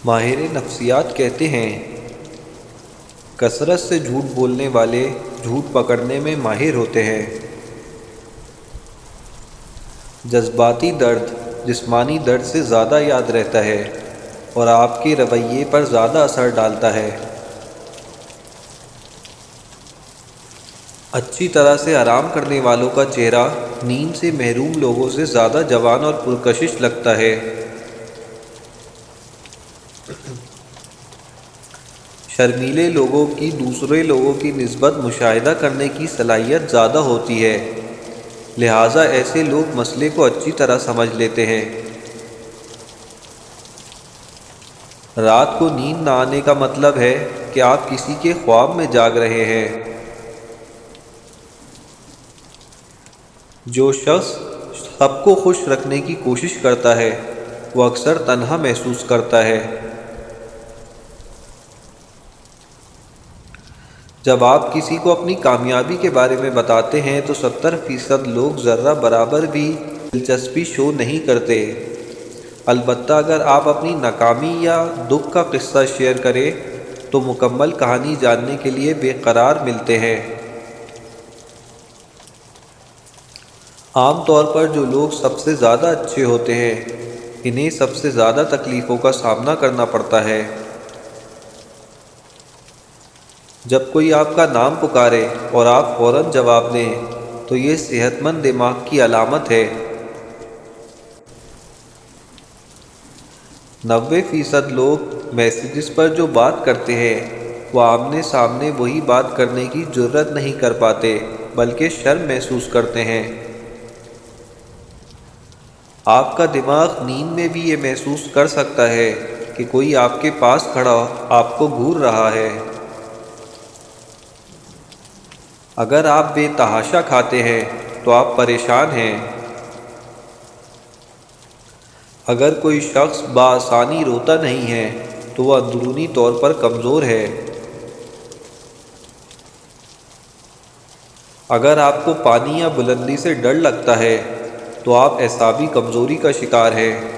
ماہر نفسیات کہتے ہیں کثرت سے جھوٹ بولنے والے جھوٹ پکڑنے میں ماہر ہوتے ہیں۔ جذباتی درد جسمانی درد سے زیادہ یاد رہتا ہے اور آپ کے رویے پر زیادہ اثر ڈالتا ہے۔ اچھی طرح سے آرام کرنے والوں کا چہرہ نیند سے محروم لوگوں سے زیادہ جوان اور پرکشش لگتا ہے۔ شرمیلے لوگوں کی دوسرے لوگوں کی نسبت مشاہدہ کرنے کی صلاحیت زیادہ ہوتی ہے، لہٰذا ایسے لوگ مسئلے کو اچھی طرح سمجھ لیتے ہیں۔ رات کو نیند نہ آنے کا مطلب ہے کہ آپ کسی کے خواب میں جاگ رہے ہیں۔ جو شخص سب کو خوش رکھنے کی کوشش کرتا ہے وہ اکثر تنہا محسوس کرتا ہے۔ جب آپ کسی کو اپنی کامیابی کے بارے میں بتاتے ہیں تو 70% لوگ ذرہ برابر بھی دلچسپی شو نہیں کرتے۔ البتہ اگر آپ اپنی ناکامی یا دکھ کا قصہ شیئر کریں تو مکمل کہانی جاننے کے لیے بے قرار ملتے ہیں۔ عام طور پر جو لوگ سب سے زیادہ اچھے ہوتے ہیں انہیں سب سے زیادہ تکلیفوں کا سامنا کرنا پڑتا ہے۔ جب کوئی آپ کا نام پکارے اور آپ فوراً جواب دیں تو یہ صحت مند دماغ کی علامت ہے۔ 90% لوگ میسیجز پر جو بات کرتے ہیں وہ آمنے سامنے وہی بات کرنے کی جرات نہیں کر پاتے بلکہ شرم محسوس کرتے ہیں۔ آپ کا دماغ نیند میں بھی یہ محسوس کر سکتا ہے کہ کوئی آپ کے پاس کھڑا آپ کو گھور رہا ہے۔ اگر آپ بے تحاشا کھاتے ہیں تو آپ پریشان ہیں۔ اگر کوئی شخص بآسانی روتا نہیں ہے تو وہ اندرونی طور پر کمزور ہے۔ اگر آپ کو پانی یا بلندی سے ڈر لگتا ہے تو آپ اعصابی کمزوری کا شکار ہیں۔